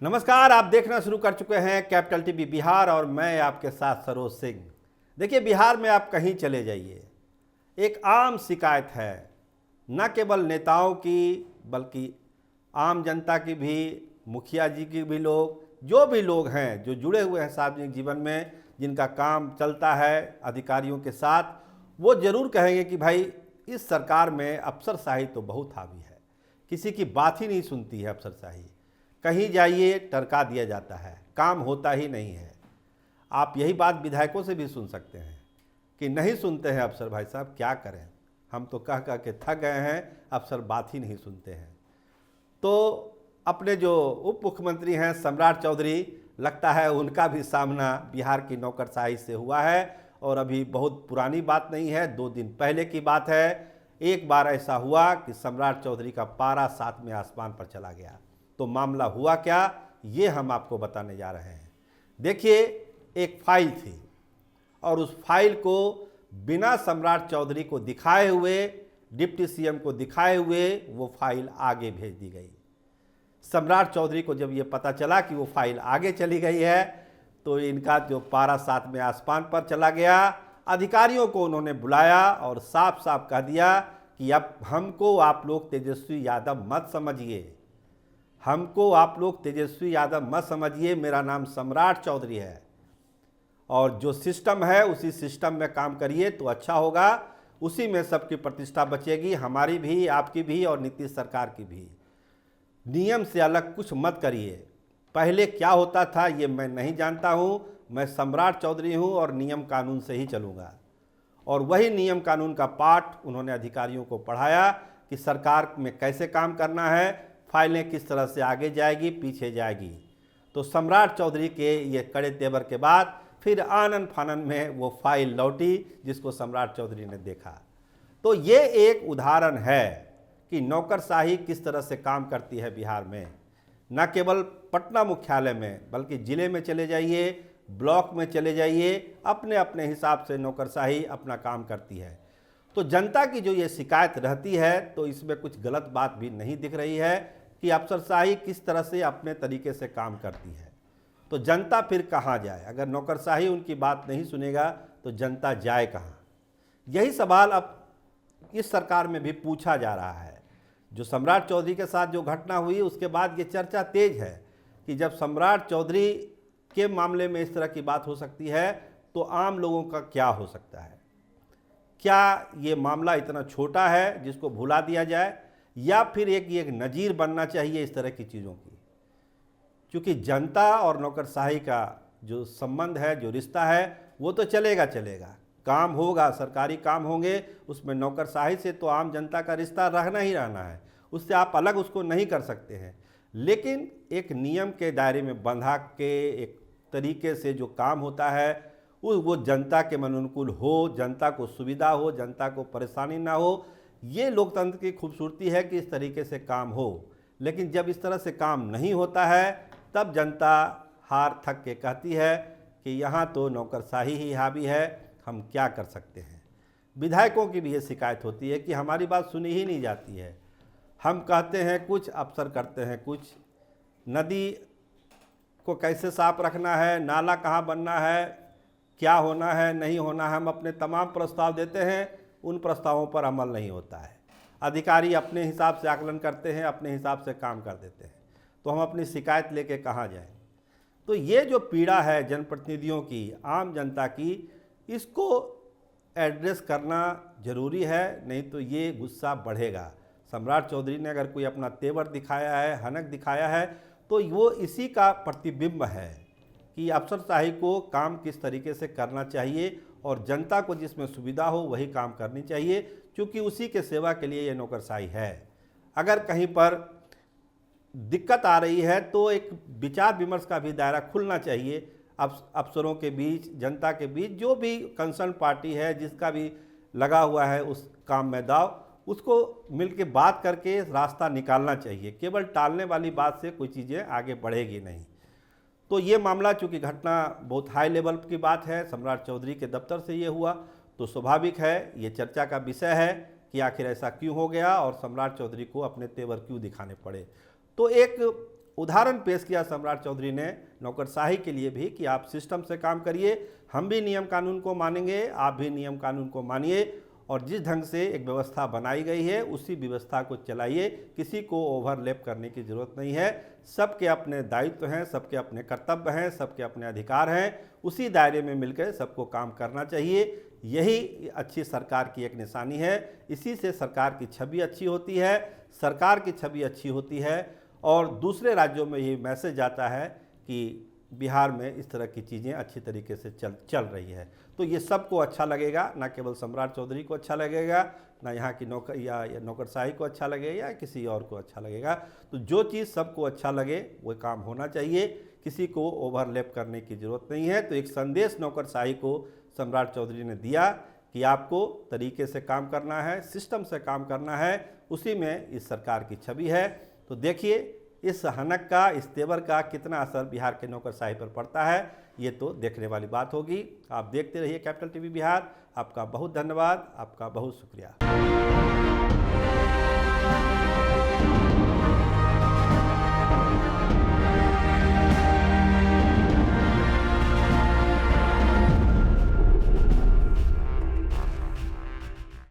नमस्कार, आप देखना शुरू कर चुके हैं कैपिटल टीवी बिहार और मैं आपके साथ सरोज सिंह। देखिए, बिहार में आप कहीं चले जाइए, एक आम शिकायत है, न केवल नेताओं की बल्कि आम जनता की भी, मुखिया जी की भी, लोग जो भी लोग हैं जो जुड़े हुए हैं सार्वजनिक जीवन में, जिनका काम चलता है अधिकारियों के साथ, वो ज़रूर कहेंगे कि भाई इस सरकार में अफसरशाही तो बहुत हावी है, किसी की बात ही नहीं सुनती है अफसरशाही। कहीं जाइए टरका दिया जाता है, काम होता ही नहीं है। आप यही बात विधायकों से भी सुन सकते हैं कि नहीं सुनते हैं अफसर, भाई साहब क्या करें, हम तो कह कह के थक गए हैं, अफसर बात ही नहीं सुनते हैं। तो अपने जो उप मुख्यमंत्री हैं सम्राट चौधरी, लगता है उनका भी सामना बिहार की नौकरशाही से हुआ है, और अभी बहुत पुरानी बात नहीं है, 2 दिन पहले की बात है। एक बार ऐसा हुआ कि सम्राट चौधरी का पारा 7वें आसमान पर चला गया। तो मामला हुआ क्या, ये हम आपको बताने जा रहे हैं। देखिए, एक फाइल थी और उस फाइल को बिना सम्राट चौधरी को दिखाए हुए, डिप्टी सीएम को दिखाए हुए वो फाइल आगे भेज दी गई। सम्राट चौधरी को जब ये पता चला कि वो फाइल आगे चली गई है, तो इनका जो पारा 7वें आसमान पर चला गया। अधिकारियों को उन्होंने बुलाया और साफ साफ कह दिया कि अब हमको आप लोग तेजस्वी यादव मत समझिए, हमको आप लोग तेजस्वी यादव मत समझिए, मेरा नाम सम्राट चौधरी है और जो सिस्टम है उसी सिस्टम में काम करिए तो अच्छा होगा, उसी में सबकी प्रतिष्ठा बचेगी, हमारी भी, आपकी भी और नीतीश सरकार की भी। नियम से अलग कुछ मत करिए। पहले क्या होता था ये मैं नहीं जानता हूँ, मैं सम्राट चौधरी हूँ और नियम कानून से ही चलूँगा। और वही नियम कानून का पाठ उन्होंने अधिकारियों को पढ़ाया कि सरकार में कैसे काम करना है, फाइलें किस तरह से आगे जाएगी, पीछे जाएगी। तो सम्राट चौधरी के ये कड़े तेवर के बाद फिर आनन फानन में वो फाइल लौटी जिसको सम्राट चौधरी ने देखा। तो ये एक उदाहरण है कि नौकरशाही किस तरह से काम करती है बिहार में। न केवल पटना मुख्यालय में बल्कि ज़िले में चले जाइए, ब्लॉक में चले जाइए, अपने अपने हिसाब से नौकरशाही अपना काम करती है। तो जनता की जो ये शिकायत रहती है, तो इसमें कुछ गलत बात भी नहीं दिख रही है कि अफसरशाही किस तरह से अपने तरीके से काम करती है। तो जनता फिर कहाँ जाए? अगर नौकरशाही उनकी बात नहीं सुनेगा तो जनता जाए कहाँ? यही सवाल अब इस सरकार में भी पूछा जा रहा है। जो सम्राट चौधरी के साथ जो घटना हुई, उसके बाद ये चर्चा तेज है कि जब सम्राट चौधरी के मामले में इस तरह की बात हो सकती है तो आम लोगों का क्या हो सकता है? क्या ये मामला इतना छोटा है जिसको भुला दिया जाए, या फिर एक नज़ीर बनना चाहिए इस तरह की चीज़ों की? क्योंकि जनता और नौकरशाही का जो संबंध है, जो रिश्ता है, वो तो चलेगा, काम होगा, सरकारी काम होंगे, उसमें नौकरशाही से तो आम जनता का रिश्ता रहना ही रहना है, उससे आप अलग उसको नहीं कर सकते हैं। लेकिन एक नियम के दायरे में बंधा के एक तरीके से जो काम होता है वो जनता के अनुकूल हो, जनता को सुविधा हो, जनता को परेशानी ना हो। ये लोकतंत्र की खूबसूरती है कि इस तरीके से काम हो। लेकिन जब इस तरह से काम नहीं होता है तब जनता हार थक के कहती है कि यहाँ तो नौकरशाही ही हावी है, हम क्या कर सकते हैं। विधायकों की भी ये शिकायत होती है कि हमारी बात सुनी ही नहीं जाती है, हम कहते हैं कुछ, अफसर करते हैं कुछ। नदी को कैसे साफ रखना है, नाला कहाँ बनना है, क्या होना है, नहीं होना है, हम अपने तमाम प्रस्ताव देते हैं, उन प्रस्तावों पर अमल नहीं होता है। अधिकारी अपने हिसाब से आकलन करते हैं, अपने हिसाब से काम कर देते हैं। तो हम अपनी शिकायत लेके कहाँ जाएं? तो ये जो पीड़ा है जनप्रतिनिधियों की, आम जनता की, इसको एड्रेस करना ज़रूरी है, नहीं तो ये गुस्सा बढ़ेगा। सम्राट चौधरी ने अगर कोई अपना तेवर दिखाया है, हनक दिखाया है, तो वो इसी का प्रतिबिंब है कि अफसरशाही को काम किस तरीके से करना चाहिए और जनता को जिसमें सुविधा हो वही काम करनी चाहिए, क्योंकि उसी के सेवा के लिए ये नौकरशाही है। अगर कहीं पर दिक्कत आ रही है तो एक विचार विमर्श का भी दायरा खुलना चाहिए अफसरों के बीच, जनता के बीच, जो भी कंसर्न पार्टी है, जिसका भी लगा हुआ है उस काम में दाव, उसको मिलके बात करके रास्ता निकालना चाहिए। केवल टालने वाली बात से कोई चीज़ें आगे बढ़ेगी नहीं। तो ये मामला चूँकि घटना बहुत हाई लेवल की बात है, सम्राट चौधरी के दफ्तर से ये हुआ, तो स्वाभाविक है ये चर्चा का विषय है कि आखिर ऐसा क्यों हो गया और सम्राट चौधरी को अपने तेवर क्यों दिखाने पड़े। तो एक उदाहरण पेश किया सम्राट चौधरी ने नौकरशाही के लिए भी कि आप सिस्टम से काम करिए, हम भी नियम कानून को मानेंगे, आप भी नियम कानून को मानिए और जिस ढंग से एक व्यवस्था बनाई गई है उसी व्यवस्था को चलाइए। किसी को ओवरलैप करने की ज़रूरत नहीं है। सबके अपने दायित्व हैं, सबके अपने कर्तव्य हैं, सबके अपने अधिकार हैं। उसी दायरे में मिलकर सबको काम करना चाहिए। यही अच्छी सरकार की एक निशानी है। इसी से सरकार की छवि अच्छी होती है, सरकार की छवि अच्छी होती है और दूसरे राज्यों में ये मैसेज जाता है कि बिहार में इस तरह की चीज़ें अच्छी तरीके से चल रही है। तो ये सबको अच्छा लगेगा, ना केवल सम्राट चौधरी को अच्छा लगेगा, ना यहाँ की नौकरशाही को अच्छा लगेगा या किसी और को अच्छा लगेगा। तो जो चीज़ सबको अच्छा लगे वो काम होना चाहिए, किसी को ओवरलैप करने की ज़रूरत नहीं है। तो एक संदेश नौकरशाही को सम्राट चौधरी ने दिया कि आपको तरीके से काम करना है, सिस्टम से काम करना है, उसी में इस सरकार की छवि है। तो देखिए इस हनक का, इस तेवर का कितना असर बिहार के नौकरशाही पर पड़ता है, ये तो देखने वाली बात होगी। आप देखते रहिए कैपिटल टीवी बिहार। आपका बहुत धन्यवाद, आपका बहुत शुक्रिया।